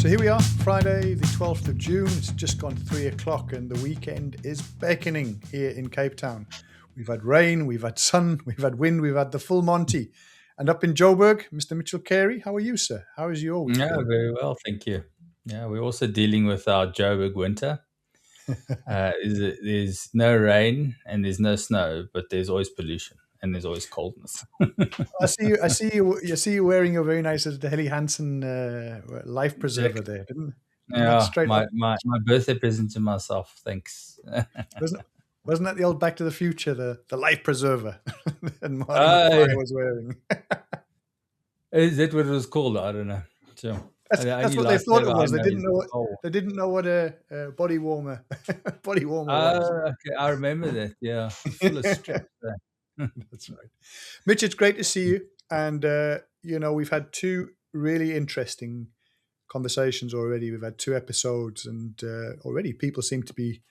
So here we are, Friday the 12th of June. It's just gone 3 o'clock and the weekend is beckoning here in Cape Town. We've had rain, we've had sun, we've had wind, we've had the full Monty. And up in Joburg, Mr. Mitchell Carey, how are you, sir? How is your week Yeah, been? very well, thank you. Yeah, we're also dealing with our Joburg winter. There's no rain and there's no snow, but there's always pollution and there's always coldness. I see you wearing your very nice Helly Hansen life preserver Jacket. there, didn't that Yeah, straight my, up? my, my birthday present to myself. Thanks. Wasn't that the old Back to the Future, the life preserver and Marty Oh, McFly was wearing? is that what it was called? I don't know. So That's the that's only what they thought lifesaver it I was. They know didn't is know what coal. they didn't know what a body warmer was. Okay, I remember that. Yeah, full of strips. That's right. Mitch, it's great to see you. And we've had two really interesting conversations already. We've had two episodes, and already people seem to be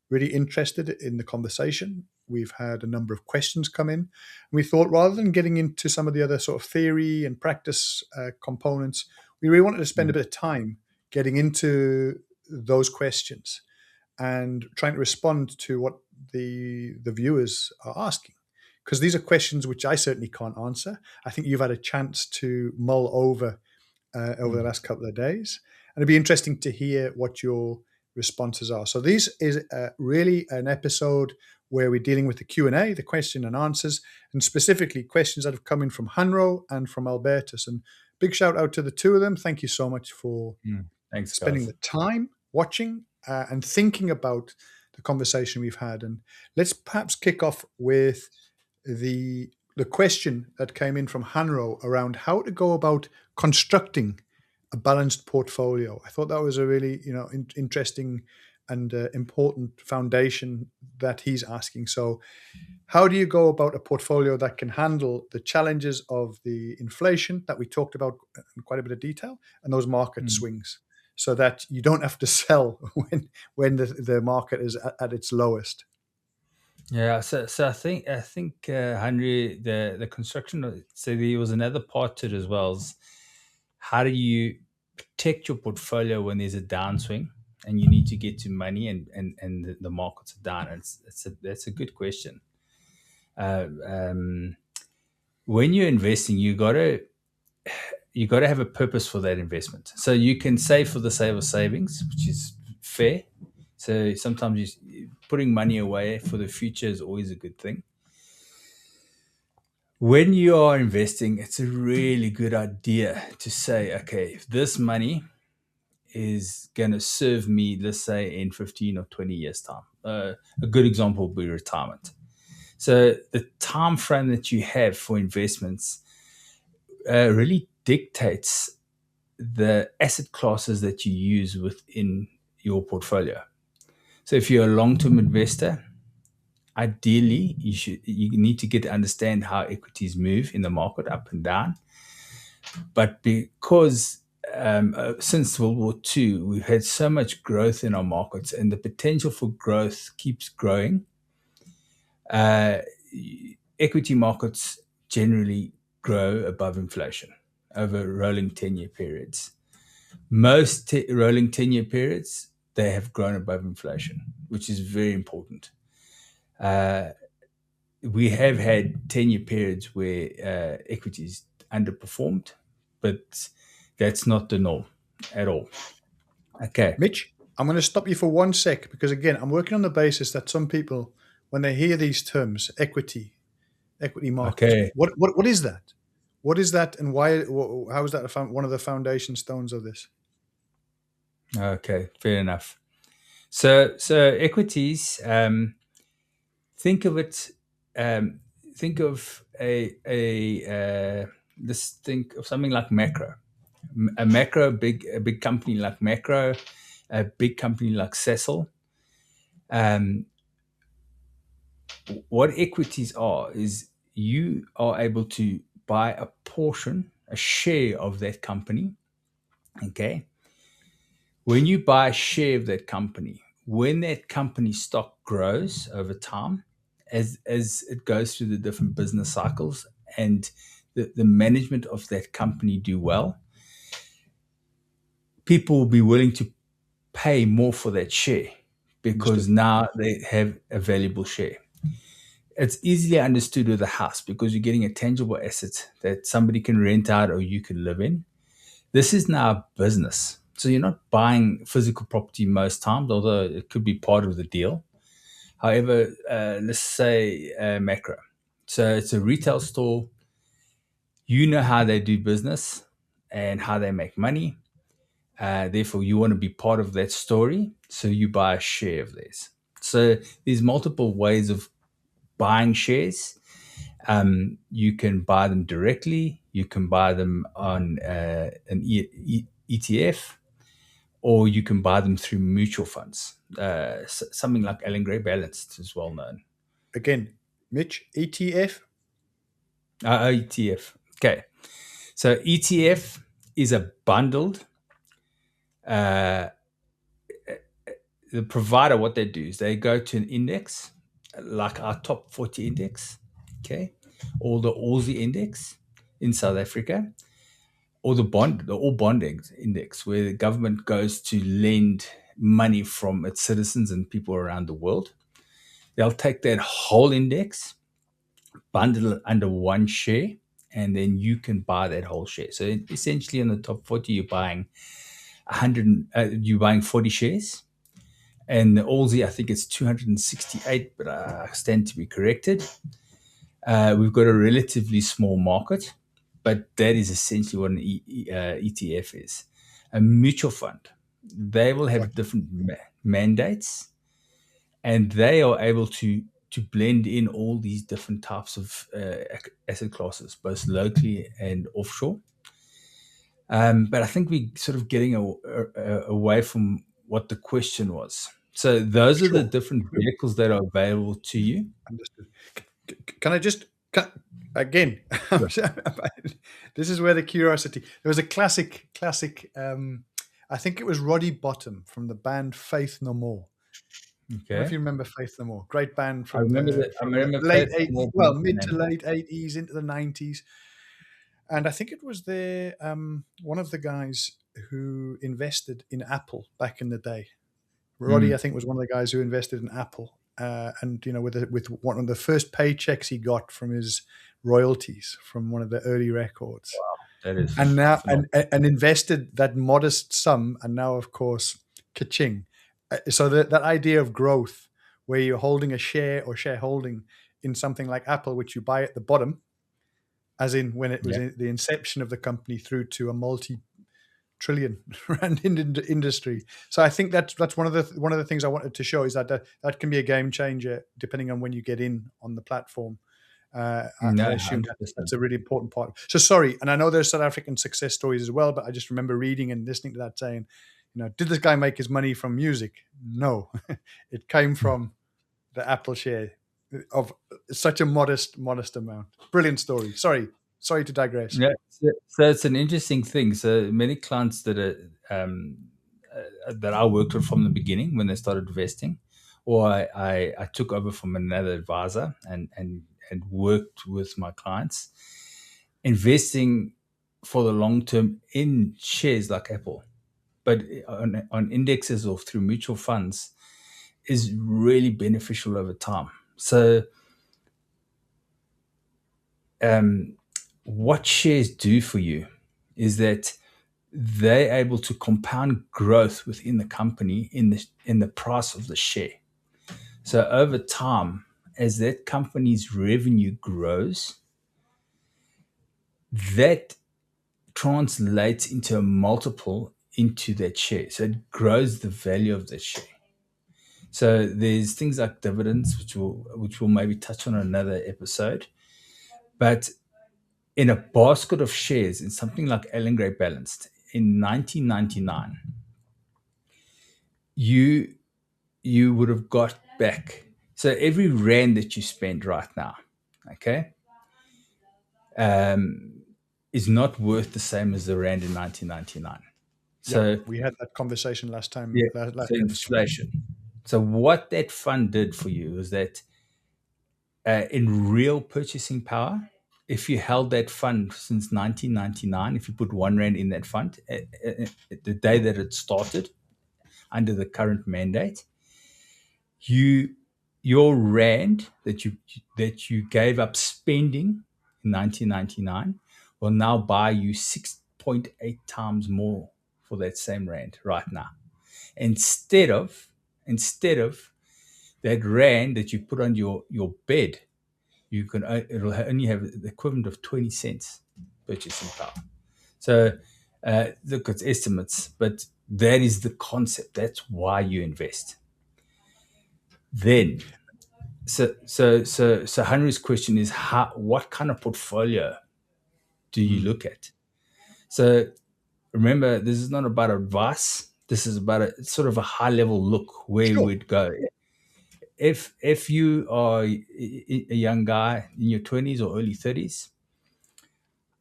really interested in the conversation. We've had a number of questions come in. We thought rather than getting into some of the other sort of theory and practice components, we really wanted to spend a Mm, bit of time getting into those questions and trying to respond to what the viewers are asking. Because these are questions which I certainly can't answer. I think you've had a chance to mull over the mm, last couple of days, and it'd be interesting to hear what your responses are. So this is really an episode where we're dealing with the Q&A, the question and answers, and specifically questions that have come in from Hanro and from Albertus. And big shout out to the two of them. Thank you so much for Thanks, spending guys. the time watching and thinking about the conversation we've had. And let's perhaps kick off with the question that came in from Hanro around how to go about constructing a balanced portfolio. I thought that was a really interesting and important foundation that he's asking. So, how do you go about a portfolio that can handle the challenges of the inflation that we talked about in quite a bit of detail and those market Mm. swings, so that you don't have to sell when the market is at its lowest? Yeah, so I think Henry, the construction. So there was another part to it as well. Is how do you protect your portfolio when there's a downswing and you need to get to money and the markets are down? That's a good question. Uh, um, when you're investing, you got to have a purpose for that investment. So you can save for the sake of savings, which is fair. So sometimes putting money away for the future is always a good thing. When you are investing, it's a really good idea to say, okay, if this money is going to serve me, let's say in 15 or 20 years time, a good example would be retirement. So the time frame that you have for investments really dictates the asset classes that you use within your portfolio. So if you're a long-term investor, ideally you need to get to understand how equities move in the market up and down. But because since World War II, we've had so much growth in our markets, and the potential for growth keeps growing. Uh, Equity markets generally grow above inflation over rolling 10-year periods. Most rolling 10-year periods, they have grown above inflation, which is very important. Uh, we have had 10-year periods where equities underperformed, but that's not the norm at all. Okay. Mitch, I'm going to stop you for one sec because, again, I'm working on the basis that some people, when they hear these terms, equity markets, Okay. what is that? What is that, and why? How is that one of the foundation stones of this? Okay. Fair enough. So equities, think of it, um, think of let's think of something like macro. A big company like Macro, a big company like Cecil. Um, what equities are is you are able to buy a portion, a share of that company. Okay. When you buy a share of that company, when that company stock grows over time, as it goes through the different business cycles and the management of that company do well, people will be willing to pay more for that share because Understood. now they have a valuable share. It's easily understood with a house because you're getting a tangible asset that somebody can rent out or you can live in. This is now a business. So you're not buying physical property most times, although it could be part of the deal. However, let's say macro. So it's a retail store. You know how they do business and how they make money. Therefore, you want to be part of that story. So you buy a share of theirs. So there's multiple ways of buying shares. You can buy them directly. You can buy them on an ETF, or you can buy them through mutual funds. Something like Allen Gray Balanced is well known. Again, Mitch, ETF. ETF. Okay. So ETF is a bundled. Uh, the provider, what they do is they go to an index, like our top 40 index, okay, or the Aussie index in South Africa, or the All Bond Index, where the government goes to lend money from its citizens and people around the world. They'll take that whole index, bundle it under one share, and then you can buy that whole share. So essentially, in the top 40, you're buying 40 shares. And the Aussie, I think it's 268, but I stand to be corrected. We've got a relatively small market, but that is essentially what an ETF is. A mutual fund, they will have Right. different mandates, and they are able to blend in all these different types of asset classes, both locally and offshore. But I think we're sort of getting away from what the question was. So those are the Sure. different vehicles that are available to you. Understood. Can I just again? Yeah. This is where the curiosity. There was a classic. I think it was Roddy Bottom from the band Faith No More. I don't know if Okay. you remember Faith No More. Great band I from remember the that. I remember late Faith '80s, more well, than the mid to name. late '80s into the '90s, and I think it was one of the guys who invested in Apple back in the day. Roddy, I Mm. think, was one of the guys who invested in Apple, and with one of the first paychecks he got from his royalties from one of the early records, That is and now phenomenal. and invested that modest sum, and now, of course, ka-ching. So that idea of growth, where you're holding a share or shareholding in something like Apple, which you buy at the bottom, as in when it was Yeah. in the inception of the company through to a multi-trillion rand industry. So I think that's one of the things I wanted to show is that can be a game changer depending on when you get in on the platform. I No, assume that's 100%. a really important part. So sorry, and I know there's South African success stories as well, but I just remember reading and listening to that saying, did this guy make his money from music? No, it came from the Apple share of such a modest amount. Brilliant story. Sorry to digress. Yeah. So it's an interesting thing. So many clients that I worked with from the beginning when they started investing, or I took over from another advisor and worked with my clients, investing for the long term in shares like Apple, but on indexes or through mutual funds is really beneficial over time. So what shares do for you is that they're able to compound growth within the company in the price of the share. So over time, as that company's revenue grows, that translates into a multiple into that share. So it grows the value of that share. So there's things like dividends, which we'll maybe touch on in another episode. But in a basket of shares in something like Allen Gray Balanced in 1999, you you would have got back. So every rand that you spend right now, okay, um, is not worth the same as the rand in 1999. Yeah, So we had that conversation last yeah, time, last so episode. inflation. So what that fund did for you is that in real purchasing power, if you held that fund since 1999, if you put 1 rand in that fund at the day that it started under the current mandate, your rand that you gave up spending in 1999 will now buy you 6.8 times more for that same rand right now. Instead of that rand that you put on your bed, it'll only have the equivalent of 20 cents purchasing power. So look, it's estimates, but that is the concept. That's why you invest. Then, so Henry's question is, what kind of portfolio do you look at? So remember, this is not about advice. This is about a sort of a high level look where Sure. we'd go. If you are a young guy in your 20s or early 30s,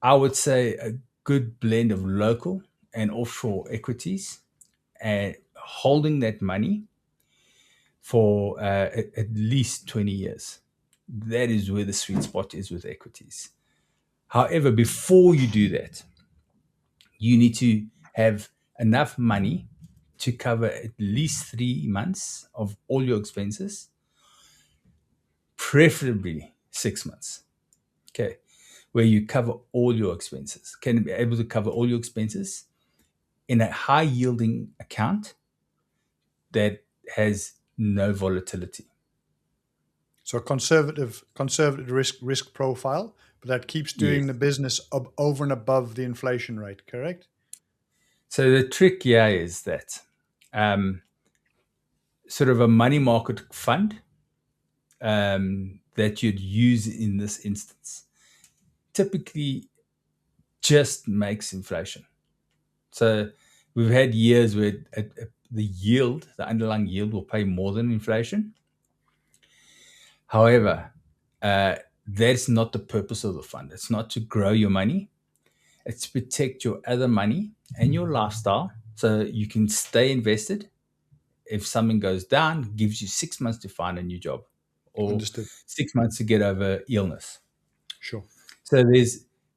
I would say a good blend of local and offshore equities, and holding that money for at least 20 years. That is where the sweet spot is with equities. However, before you do that, you need to have enough money to cover at least 3 months of all your expenses, preferably 6 months. Okay. Where you cover all your expenses. Can be able to cover all your expenses in a high yielding account that has no volatility. So conservative risk profile, but that keeps doing Yes. the business over and above the inflation rate, correct? So the trick here is that sort of a money market fund that you'd use in this instance typically just makes inflation. So we've had years where the underlying yield will pay more than inflation. However, that's not the purpose of the fund. It's not to grow your money. It's to protect your other money and your lifestyle so you can stay invested. If something goes down, it gives you 6 months to find a new job or Understood. 6 months to get over illness. Sure. So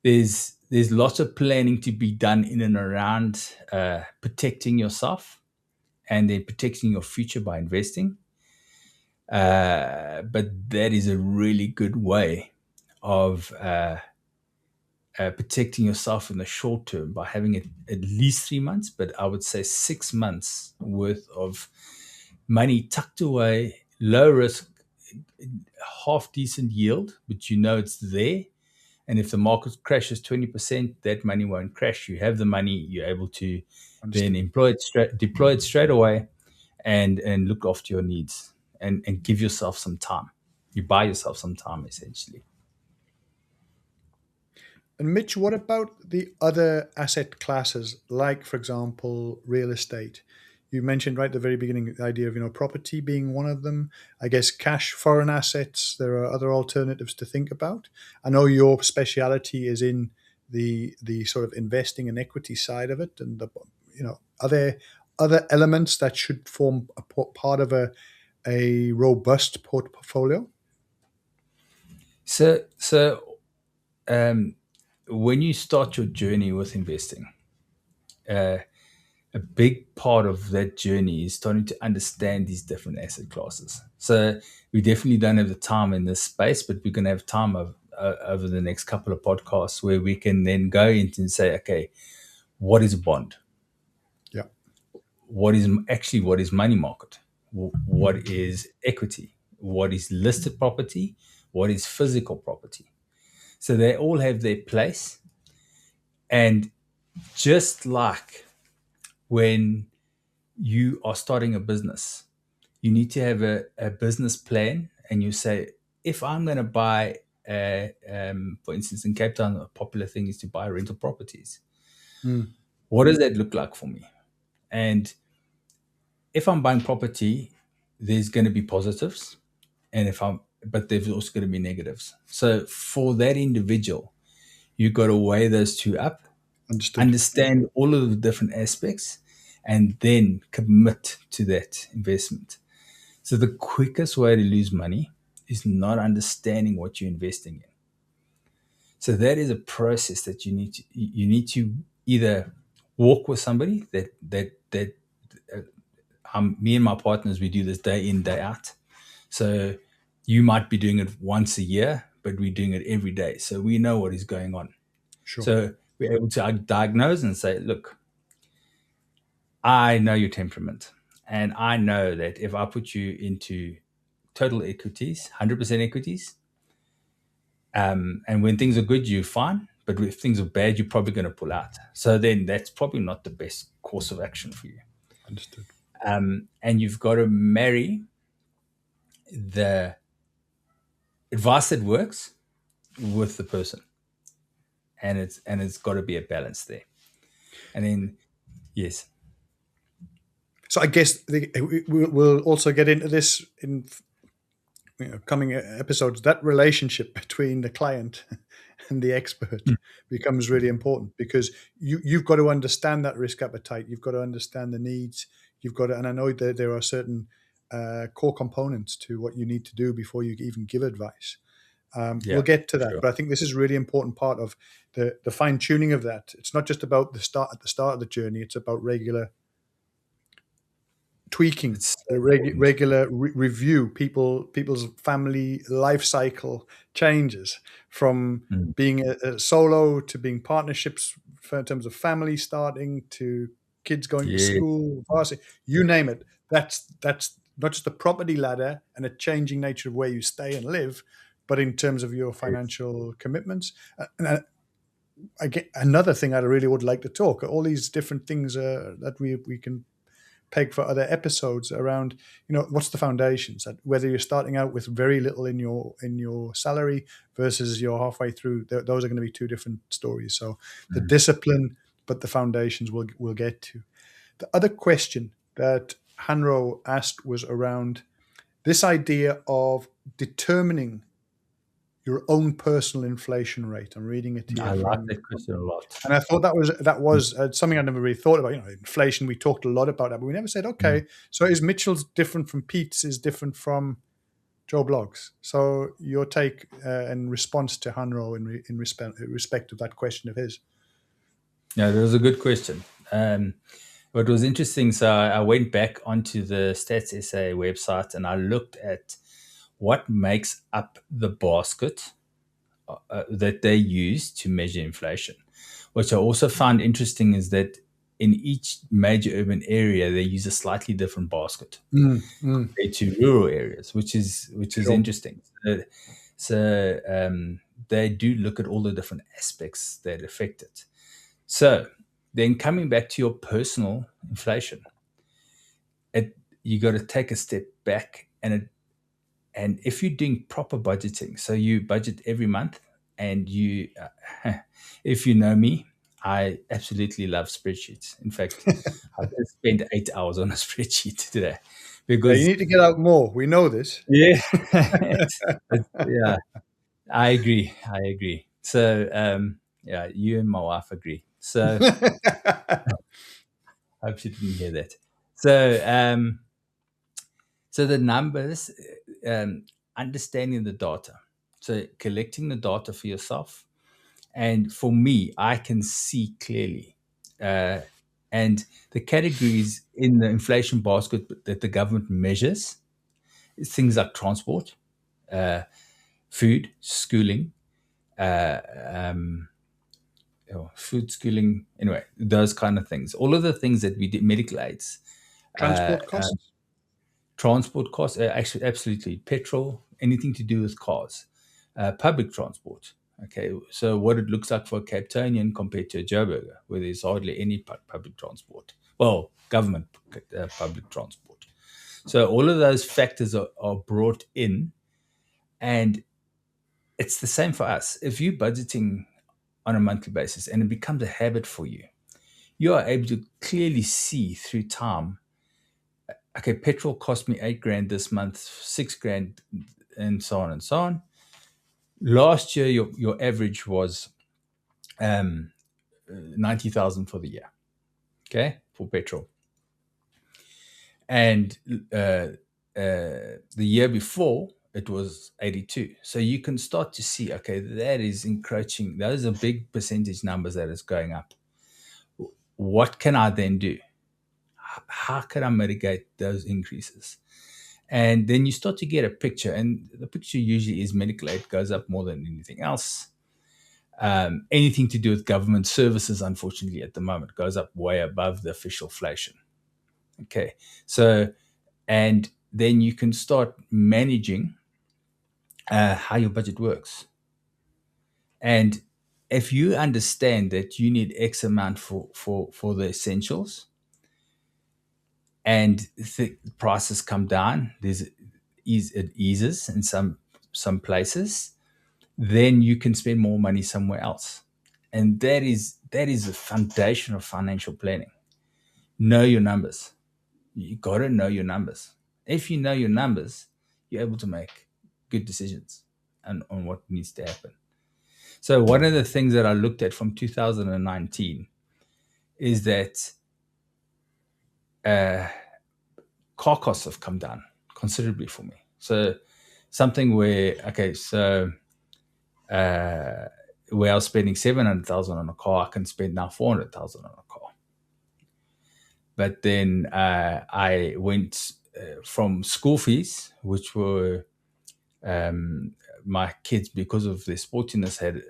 there's lots of planning to be done in and around protecting yourself and then protecting your future by investing. But that is a really good way of protecting yourself in the short term by having it at least 3 months, but I would say 6 months worth of money tucked away, low risk, half decent yield, but you know it's there. And if the market crashes 20%, that money won't crash. You have the money, you're able to then deploy it straight away and look after your needs and give yourself some time. You buy yourself some time, essentially. And Mitch, what about the other asset classes, like, for example, real estate? You mentioned right at the very beginning the idea of property being one of them. I guess cash, foreign assets. There are other alternatives to think about. I know your speciality is in the sort of investing and equity side of it, and are there other elements that should form a part of a robust portfolio? So when you start your journey with investing, a big part of that journey is starting to understand these different asset classes. So we definitely don't have the time in this space, but we're going to have time over the next couple of podcasts where we can then go into and say, okay, what is a bond? Yeah. What is money market? What is equity? What is listed property? What is physical property? So they all have their place. And just like when you are starting a business, you need to have a business plan, and you say, if I'm going to buy, for instance, in Cape Town, a popular thing is to buy rental properties. What does that look like for me? And if I'm buying property, there's going to be positives, but there's also going to be negatives. So for that individual, you got to weigh those two up, Understood. understand all of the different aspects, and then commit to that investment. So the quickest way to lose money is not understanding what you're investing in. So that is a process that you need to either walk with somebody that me and my partners, we do this day in, day out. So you might be doing it once a year, but we're doing it every day. So we know what is going on. Sure. So we're able to diagnose and say, look, I know your temperament. And I know that if I put you into total equities, 100% equities, and when things are good, you're fine. But if things are bad, you're probably going to pull out. So then that's probably not the best course of action for you. Understood. And you've got to marry the advice that works with the person, and it's got to be a balance there. And then, yes, So I guess we'll also get into this in coming episodes. That relationship between the client and the expert becomes really important, because you've got to understand that risk appetite. You've got to understand the needs. You've got to, and I know that there are certain core components to what you need to do before you even give advice. We'll get to that, sure. but I think this is a really important part of the fine tuning of that. It's not just about the start of the journey. It's about regular tweaking, It's the regular review, people's family life cycle changes from being a solo to being partnerships in terms of family starting to kids going to school, varsity, you name it. That's not just the property ladder and a changing nature of where you stay and live, but in terms of your financial commitments. And I get another thing I really would like to talk. All these different things that we can peg for other episodes around, what's the foundations, that whether you're starting out with very little in your salary versus you're halfway through, those are going to be two different stories. So the discipline, but the foundations we'll get to. The other question that Hanro asked was around this idea of determining your own personal inflation rate. I'm reading it here I like from, that question a lot. and I thought that was something I never really thought about. Inflation. We talked a lot about that, but we never said, okay, so is Mitchell's different from Pete's? Is different from Joe Blogg's? So your take in response to Hanro in respect of that question of his. Yeah, that was a good question. What was interesting, so I went back onto the Stats SA website and I looked at what makes up the basket that they use to measure inflation. What I also found interesting is that in each major urban area, they use a slightly different basket compared to rural areas, which is Sure. interesting. So they do look at all the different aspects that affect it. So then coming back to your personal inflation, you got to take a step back, and if you're doing proper budgeting, so you budget every month, and if you know me, I absolutely love spreadsheets. In fact, I just spent 8 hours on a spreadsheet today because you need to get out more. We know this. yeah, yeah, I agree. So yeah, you and my wife agree. So I hope you didn't hear that. So the numbers, understanding the data, so collecting the data for yourself. And for me, I can see clearly. And the categories in the inflation basket that the government measures is things like transport, food, schooling, food, schooling, anyway, those kind of things. All of the things that we did, medical aids, Transport costs. transport costs, actually, absolutely, petrol, anything to do with cars, public transport. Okay, so what it looks like for a Cape Townian compared to a Joburger, where there's hardly any public transport. Well, government public transport. So all of those factors are brought in, and it's the same for us. If you're budgeting on a monthly basis and it becomes a habit for you, you are able to clearly see through time, okay, petrol cost me $8,000 this month, $6,000, and so on and so on. Last year, your average was 90,000 for the year, okay, for petrol. And the year before, it was 82. So you can start to see, okay, that is encroaching. Those are big percentage numbers that is going up. What can I then do? How can I mitigate those increases? And then you start to get a picture, and the picture usually is medical aid goes up more than anything else. Anything to do with government services, unfortunately, at the moment goes up way above the official inflation. Okay, so and then you can start managing how your budget works. And if you understand that you need X amount for the essentials, and the prices come down, it eases in some places, then you can spend more money somewhere else. And that is the foundation of financial planning. Know your numbers. You got to know your numbers. If you know your numbers, you're able to make good decisions on what needs to happen. So one of the things that I looked at from 2019 is that car costs have come down considerably for me. So something where, okay, so where I was spending 700,000 on a car, I can spend now 400,000 on a car. But then I went from school fees, which were my kids, because of their sportiness, had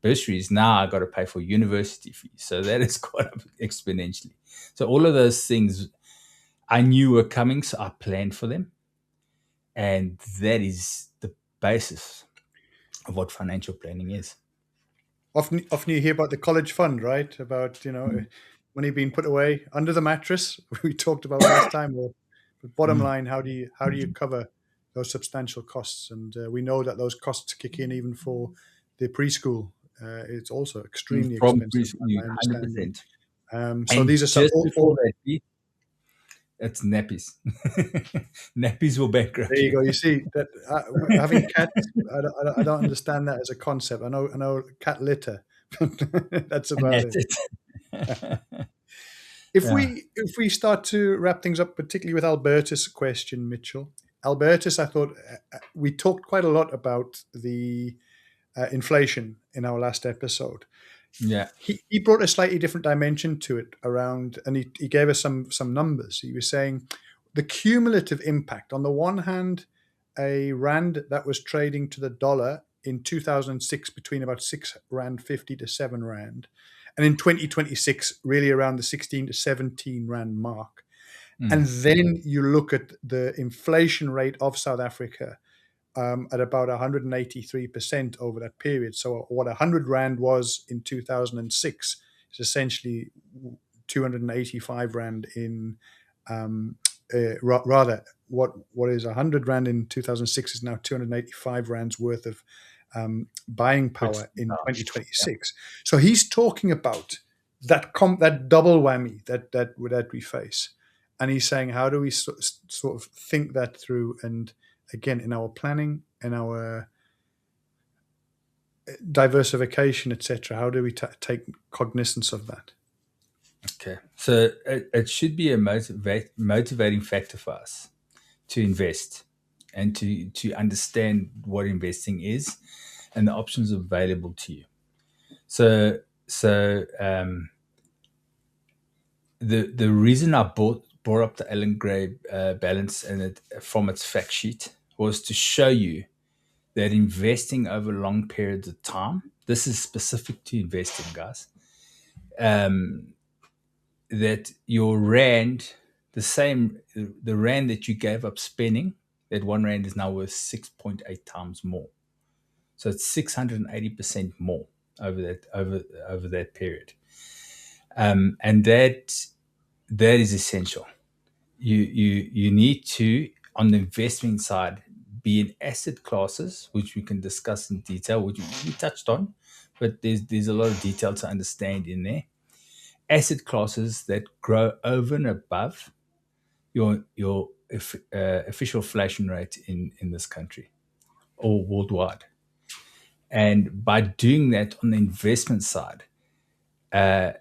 bursaries. Now I got to pay for university fees. So that has gone up exponentially. So all of those things I knew were coming, so I planned for them. And that is the basis of what financial planning is. Often you hear about the college fund, right? About money being put away under the mattress. We talked about last time. But bottom line, how do you cover those substantial costs? And we know that those costs kick in even for the preschool. It's also extremely From expensive. I understand. 100%. So these are some just before that, it's nappies. Nappies will bankrupt There you you. go. You see that having cats, I don't understand that as a concept. I know cat litter, but that's And about that's it. it. If Yeah. we start to wrap things up, particularly with Albertus' question, Mitchell. Albertus, I thought we talked quite a lot about the inflation in our last episode. Yeah. He brought a slightly different dimension to it around, and he gave us some numbers. He was saying the cumulative impact. On the one hand, a rand that was trading to the dollar in 2006 between about 6 rand 50 to 7 rand, and in 2026 really around the 16 to 17 rand mark. And then you look at the inflation rate of South Africa at about 183% over that period. So what 100 rand was in 2006 is essentially 285 rand in rather what is 100 rand in 2006 is now 285 rands worth of buying power in Yeah. 2026. So he's talking about that double whammy that we face, and he's saying how do we sort of think that through, and again in our planning and our diversification, etc. How do we take cognizance of that? Okay. So it should be a motivating factor for us to invest and to understand what investing is and the options available to you. So the reason I brought up the Alan Gray balance and it from its fact sheet was to show you that investing over long periods of time, this is specific to investing, guys, that your rand, the rand that you gave up spending, that 1 rand is now worth 6.8 times more. So it's 680% more over that period. And that is essential. You need to, on the investment side, be in asset classes, which we can discuss in detail, which we touched on, but there's a lot of detail to understand in there. Asset classes that grow over and above your official inflation rate in this country or worldwide. And by doing that on the investment side, the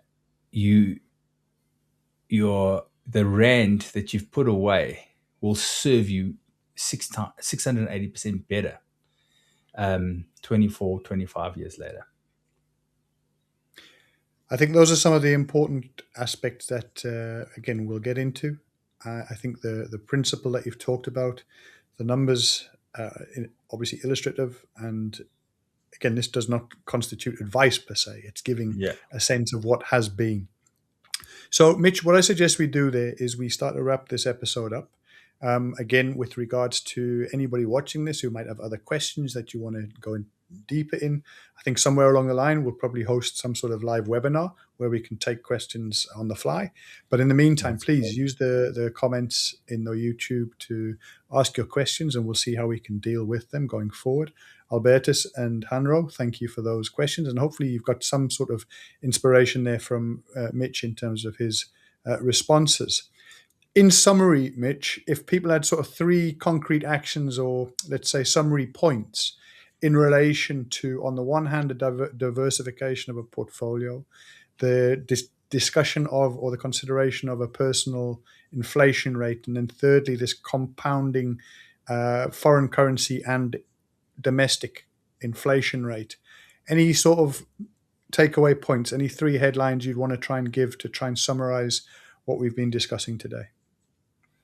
rand that you've put away will serve you 680% better 24, 25 years later. I think those are some of the important aspects that, again, we'll get into. I think the principle that you've talked about, the numbers, obviously illustrative, and again, this does not constitute advice per se. It's giving Yeah. a sense of what has been. So, Mitch, what I suggest we do there is we start to wrap this episode up. Again, with regards to anybody watching this who might have other questions that you want to go in deeper in, I think somewhere along the line we'll probably host some sort of live webinar where we can take questions on the fly. But in the meantime, That's please great. use the comments in the YouTube to ask your questions, and we'll see how we can deal with them going forward. Albertus and Hanro, thank you for those questions, and hopefully you've got some sort of inspiration there from Mitch in terms of his responses. In summary, Mitch, if people had sort of 3 concrete actions or, let's say, summary points in relation to, on the one hand, the diversification of a portfolio, the discussion of or the consideration of a personal inflation rate, and then thirdly, this compounding foreign currency and domestic inflation rate, any sort of takeaway points, any 3 headlines you'd want to try and give to try and summarize what we've been discussing today?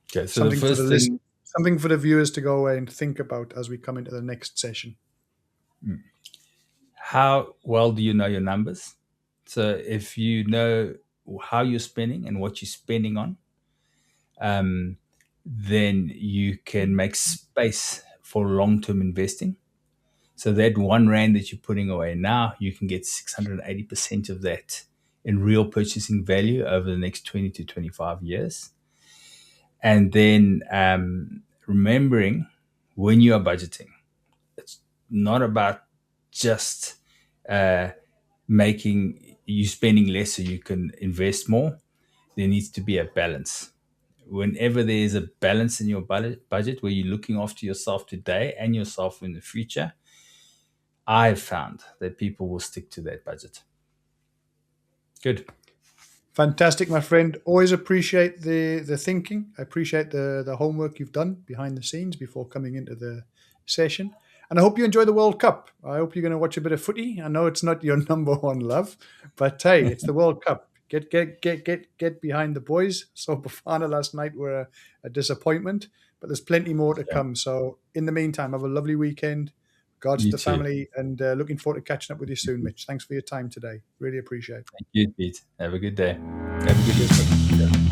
Okay, so the first thing, something for the viewers to go away and think about as we come into the next session. how well do you know your numbers? So if you know how you're spending and what you're spending on, then you can make space for long-term investing. So that R1 that you're putting away now, you can get 680% of that in real purchasing value over the next 20 to 25 years. And then remembering when you are budgeting, it's not about just making you spending less so you can invest more. There needs to be a balance. Whenever there is a balance in your budget where you're looking after yourself today and yourself in the future, I've found that people will stick to that budget. Good. Fantastic, my friend. Always appreciate the thinking. I appreciate the homework you've done behind the scenes before coming into the session. And I hope you enjoy the World Cup. I hope you're going to watch a bit of footy. I know it's not your number one love, but hey, it's the World Cup. Get behind the boys. So Bafana last night were a disappointment, but there's plenty more to come. So in the meantime, have a lovely weekend. Regards to You the too. family, and looking forward to catching up with you soon, Mitch. Thanks for your time today. Really appreciate it. Thank you, Pete. Have a good day. Have a good day.